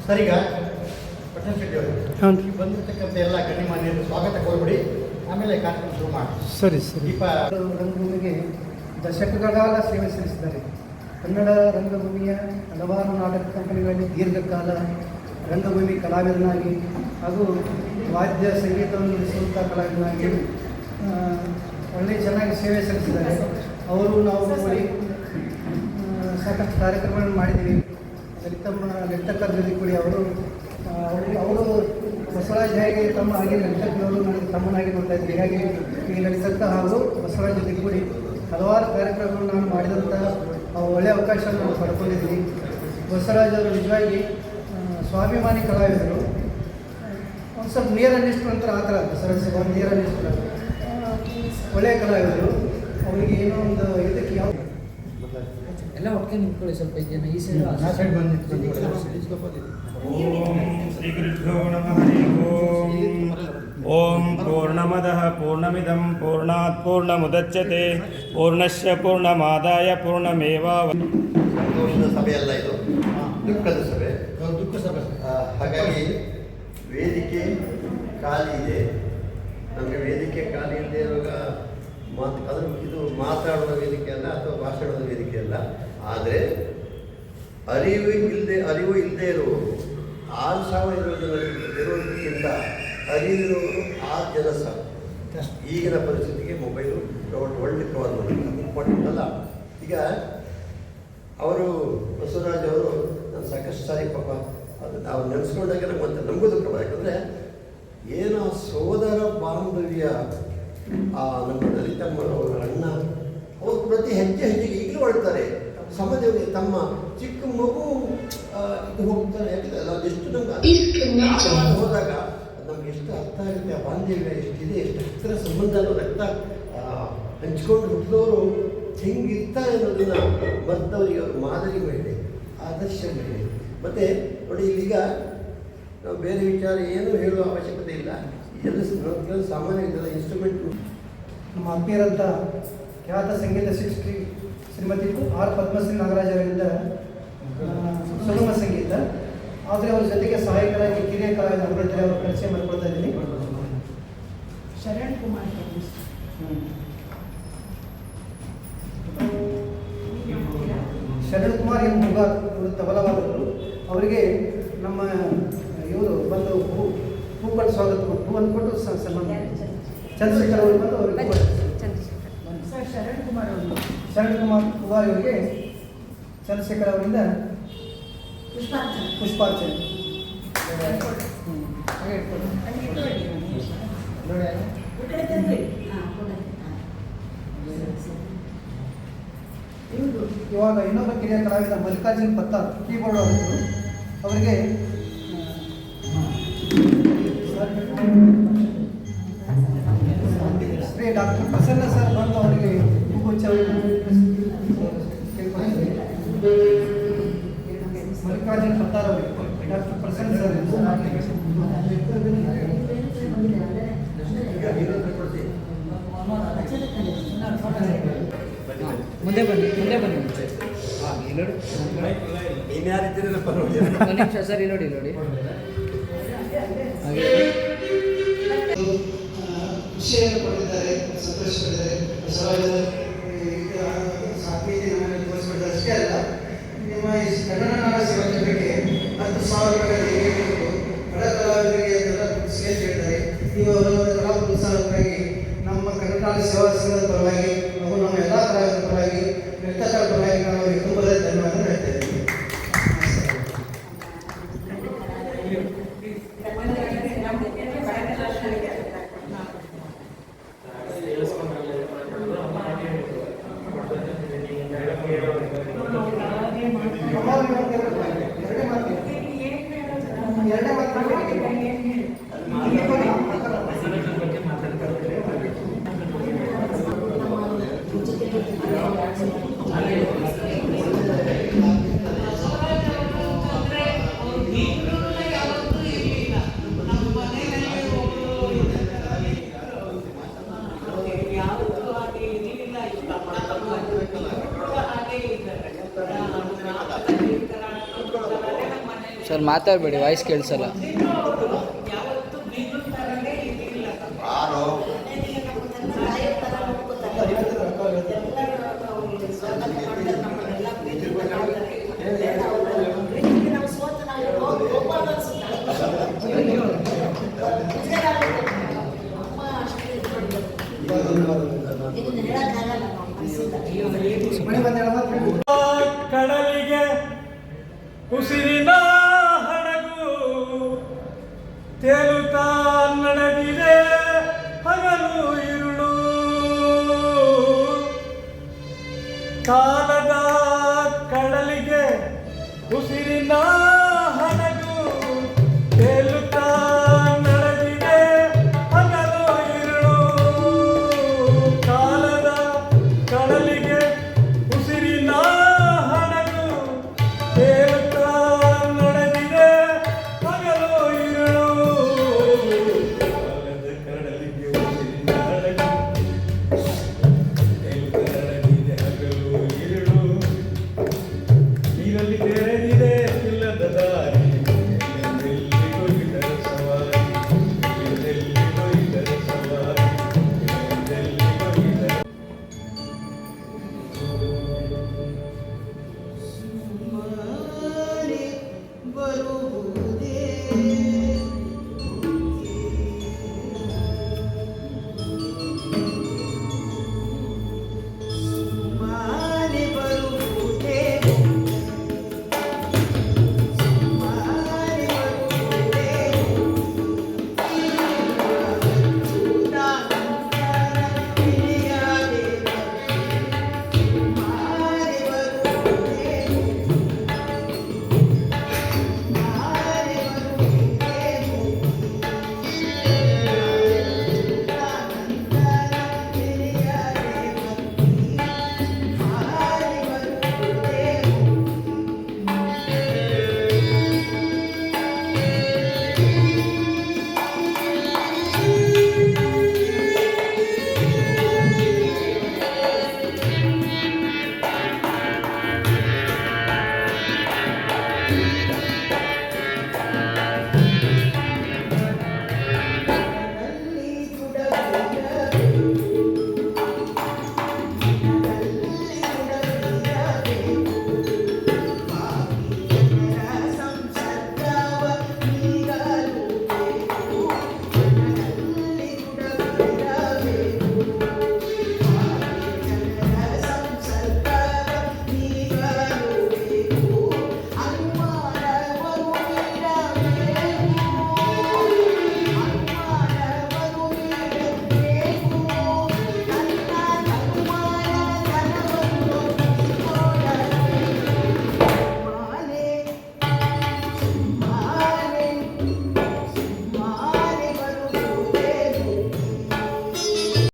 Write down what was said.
ಸರಿಗ ಪಟ್ಟಣ ಶೆಟ್ಟಿ ಅವರು ಬಂದಿರತಕ್ಕಂಥ ಎಲ್ಲ ಗಣ್ಯಮಾನ್ಯರು ಸ್ವಾಗತ ಕೋರ್ಬಿಡಿ, ಆಮೇಲೆ ಕಾರ್ಯಕ್ರಮ ಶುರು ಮಾಡಿ. ಸರಿ ಸರಿ. ದೀಪ ರಂಗಭೂಮಿಗೆ ದಶಕಗಳ ಸೇವೆ ಸಲ್ಲಿಸಿದ್ದಾರೆ. ಕನ್ನಡ ರಂಗಭೂಮಿಯ ಹಲವಾರು ನಾಟಕ ಕಂಪನಿಗಳಲ್ಲಿ ದೀರ್ಘಕಾಲ ರಂಗಭೂಮಿ ಕಲಾವಿದನಾಗಿ ಹಾಗೂ ವಾದ್ಯ ಸಂಗೀತವನ್ನು ನುಡಿಸುವಂಥ ಕಲಾವಿದನಾಗಿ ಒಳ್ಳೆಯ ಚೆನ್ನಾಗಿ ಸೇವೆ ಸಲ್ಲಿಸಿದ್ದಾರೆ. ಅವರು ನಾವು ನೋಡಿ ಸಾಕಷ್ಟು ಕಾರ್ಯಕ್ರಮಗಳನ್ನು ಮಾಡಿದ್ದೀವಿ. ಲೆಕ್ಕಕ್ಕರ ಜೊತೆ ಕೂಡಿ ಅವರು ಬಸವರಾಜ್ ಹೇಗೆ ತಮ್ಮ ಹಾಗೆ ಲೆಕ್ಕಕ್ಕನವರು ನನಗೆ ತಮ್ಮನಾಗಿ ನೋಡ್ತಾ ಇದ್ದರು. ಹೀಗಾಗಿ ಈ ಲೆಕ್ಕಕ್ಕ ಹಾಗೂ ಬಸವರಾಜ್ ಜೊತೆ ಕೂಡಿ ಹಲವಾರು ಕಾರ್ಯಕ್ರಮಗಳನ್ನು ನಾನು ಮಾಡಿದಂಥ ಒಳ್ಳೆಯ ಅವಕಾಶವನ್ನು ನಾವು ಪಡ್ಕೊಂಡಿದ್ದೀನಿ. ಬಸವರಾಜ್ ಅವರು ನಿಜವಾಗಿ ಸ್ವಾಭಿಮಾನಿ ಕಲಾವಿದರು. ಒಂದು ಸ್ವಲ್ಪ ನೇರನಿಷ್ಠರು ಅಂತ ಆ ಥರ ಬಸವರಾಜ್ ಒಂದು ನೇರನಿಷ್ಠರು, ಒಳ್ಳೆಯ ಕಲಾವಿದರು. ಅವರಿಗೆ ಏನೋ ಒಂದು ಇದಕ್ಕೆ ಯಾವ ಎಲ್ಲ ಒಟ್ಟಿಗೆ ನಿಂತ್ಕೊಳ್ಳಿ. ಸ್ವಲ್ಪ ಜನ ಈ ಸೈಡ್ ಶ್ರೀ ಗುರುಭ್ಯೋ ನಮಃ. ಓಂ ಪೂರ್ಣಮದಃ ಪೂರ್ಣಮಿದಂ ಪೂರ್ಣಾತ್ ಪೂರ್ಣಮುದಚ್ಯತೆ ಪೂರ್ಣಸ್ಯ ಪೂರ್ಣಮಾದಾಯ ಪೂರ್ಣಮೇವಾವಶಿಷ್ಯತೆ. ಸಂತೋಷದ ಸಭೆಯಲ್ಲ ಇದು, ದುಃಖದ ಸಭೆ. ದುಃಖ ಸಭೆ. ಹಾಗಾಗಿ ವೇದಿಕೆ ಖಾಲಿ ಇದೆ. ನಮಗೆ ವೇದಿಕೆ ಖಾಲಿ ಇಲ್ಲದೆ ಇರುವಾಗ ಇದು ಮಾತಾಡುವ ವೇದಿಕೆ ಅಲ್ಲ ಅಥವಾ ಭಾಷಣದ ವೇದಿಕೆ ಅಲ್ಲ. ಆದರೆ ಅರಿವು ಇಲ್ಲದೆ ಇರುವವರು 6,000 ಜನರಿರೋದಕ್ಕಿಂತ ಅರಿವಿರುವವರು ಆ ಜನಸ. ಈಗಿನ ಪರಿಸ್ಥಿತಿಗೆ ಮೊಬೈಲು ಒಳ್ಳೆ ಕವರ್ ಮಾಡಿಲ್ಲ, ಇಂಪಾರ್ಟೆಂಟ್ ಅಲ್ಲ. ಈಗ ಅವರು ಬಸವರಾಜ್ ಅವರು ನಾನು ಸಾಕಷ್ಟು ಸಾರಿ ಪಾಪ ಅದು ನಾವು ನೆನೆಸ್ಕೊಂಡಾಗ ನಮಗೂ ದುಃಖ. ಯಾಕಂದರೆ ಏನೋ ಸೋದರ ಬಾಂಧವ್ಯ ನಮ್ಮ ದಲಿತಮ್ಮನವರ ಅಣ್ಣ ಅವರು ಪ್ರತಿ ಹೆಜ್ಜೆಗೆ ಈಗಲೂ ಹೊಳ್ತಾರೆ. ಸಮಾಜದಲ್ಲಿ ತಮ್ಮ ಚಿಕ್ಕ ಮಗು ಇದು ಹೋಗ್ತಾರೆ. ಯಾಕಂದರೆ ಅದೆಷ್ಟು ನಮ್ಗೆ ಹೋದಾಗ ನಮ್ಗೆ ಎಷ್ಟು ಅರ್ಥ ಆಗುತ್ತೆ. ಆ ಬಾಂಧವ್ಯ ಎಷ್ಟಿದೆ, ಎಷ್ಟು ಹತ್ತಿರ ಸಂಬಂಧ ರಕ್ತ ಹಂಚ್ಕೊಂಡು ಹುಟ್ಟಿದವರು ಹೆಂಗಿರ್ತಾರೆ ಅನ್ನೋದನ್ನು ಮತ್ತವರಿಗೆ ಅವರು ಮಾದರಿ ಮಹಿಳೆ, ಆದರ್ಶ ಮಹಿಳೆ. ಮತ್ತು ನೋಡಿ ಇಲ್ಲಿಗ ನಾವು ಬೇರೆ ವಿಚಾರ ಏನೂ ಹೇಳುವ ಅವಶ್ಯಕತೆ ಇಲ್ಲ. ಎಲ್ಲ ಸಾಮಾನ್ಯ ಇನ್ಸ್ಟ್ರೂಮೆಂಟ್. ನಮ್ಮ ಆತ್ಮೀಯರಂಥ ಖ್ಯಾತ ಸಂಗೀತ ಶಿಕ್ಷಕಿ ಶ್ರೀಮತಿ ಆರ್ ಪದ್ಮಶ್ರೀ ನಾಗರಾಜ್ ಅವರಿಂದ ಸುಗಮ ಸಂಗೀತ. ಆದರೆ ಅವ್ರ ಜೊತೆಗೆ ಸಹಾಯಕರಾಗಿ ಕಿರಿಯ ಕಲಾವಿದ ಅವರ ಪರಿಚಯ ಮಾಡಿಕೊಳ್ತಾ ಇದ್ದೀನಿ. ಶರಣ್ ಕುಮಾರ್ ಎಂ ಮುಗಾರ್ ಇವರು ತಬಲವಾದವರು. ಅವರಿಗೆ ನಮ್ಮ ಇವರು ಬಂದು ಹೂ ಕೊಟ್ಟು ಸ್ವಾಗತ ಹೂ ಅಂದ್ಕೊಟ್ಟು ಸನ್ಮಾನ. ಚಂದ್ರಶೇಖರ್ ಅವರು ಬಂದು ಅವರಿಗೆ ಶರಣ್ ಕುಮಾರ್ ಕುಮಾರ್ ಇವರಿಗೆ ಚಂದ್ರಶೇಖರ್ ಅವರಿಂದ ಪುಷ್ಪಾರ್ಚನೆ. ಇವಾಗ ಇನ್ನೊಬ್ಬ ಕಿರಿಯ ಕಲಾವಿದ ಮಲ್ಲಿಕಾರ್ಜುನ್ ಪತ್ತಾರ್ ಕೀಬೋರ್ಡ್ ಅವರು. ಅವರಿಗೆ ಶ್ರೀ ಡಾಕ್ಟರ್ ಪ್ರಸನ್ನ ಸರ್ ಬಂದು ಅವರಿಗೆ ಮಲ್ಲಿಕಾರ್ಜುನ್ ಪತ್ತಾರ್ ಅವರಿಗೆ ಡಾಕ್ಟರ್ ಪ್ರಸನ್ನ ಸರ್ ಮುಂದೆ ಬನ್ನಿ ಹಾಂ ಇಲ್ಲಿ ಒಂದು ನಿಮಿಷ ಸರ್ ಇಲ್ಲಿ ನೋಡಿ ಹಾಗೆ ಖುಷಿಯನ್ನು ಪಡೆದಿದ್ದಾರೆ, ಸಂತೋಷ ಪಡಿದ್ದಾರೆ. ತೋರಿಸ್ಬಿಟ್ಟಿದ್ದಾರೆ. ಅಷ್ಟೇ ಅಲ್ಲ, ನಿಮ್ಮ ಈ ಕನ್ನಡ ನಾಡ ಸೇವಾ ಕೇಂದ್ರಕ್ಕೆ 10,000 ರೂಪಾಯಿ ಬಡ ಕಲಾವಿದರಿಗೆ ಅದೆಲ್ಲ ಸೇರಿ ಹೇಳಿದ್ದಾರೆ. ನೀವು ಕಲಾ ಪ್ರೋತ್ಸಾಹಕ್ಕಾಗಿ ನಮ್ಮ ಕನ್ನಡ ನಾಡ ಸೇವಾ ಸಂಘದ ಪರವಾಗಿ ಹಾಗೂ ನಮ್ಮ ಎಲ್ಲ ಕಲಾವಿದರ ಪರವಾಗಿ ನೃತ್ಯಕರ ಪರವಾಗಿ ನಾವು ಅವರಿಗೆ ತುಂಬ ಧನ್ಯವಾದ ಹೇಳ್ತಾ ಇದ್ದೀವಿ. ಸರ್ ಮಾತಾಡಬೇಡಿ, ವಾಯ್ಸ್ ಕೇಳಿಸಲ್ಲ. ಆರೋ ಕಡಲಿಗೆ ಉಸಿರಿನ ಹಡಗು ತೇಲುತ್ತಾ ನಡೆದಿದೆ ಹಗಲು ಇರುಳು. ಕಾಲದ ಕಡಲಿಗೆ ಉಸಿರಿನ ಹಡಗು ತೇಲುತ್ತಾ ನಡೆದಿದೆ ಹಗಲು ಇರುಳು. ಕಾಲದ ಕಡಲಿಗೆ ಉಸಿರಿನ ಹಡಗು ತೇಲುತ್ತಾ ನಡೆದಿದೆ ಹಗಲು ಇರುಳು. ಕಾಲದ ಕಡಲಿಗೆ ಉಸಿರಿನ ಹಡಗು ತೇಲುತ್ತಾ ನಡೆದಿದೆ ಹಗಲು ಇರುಳು. ನೀರಲ್ಲಿ ಬೇರೆ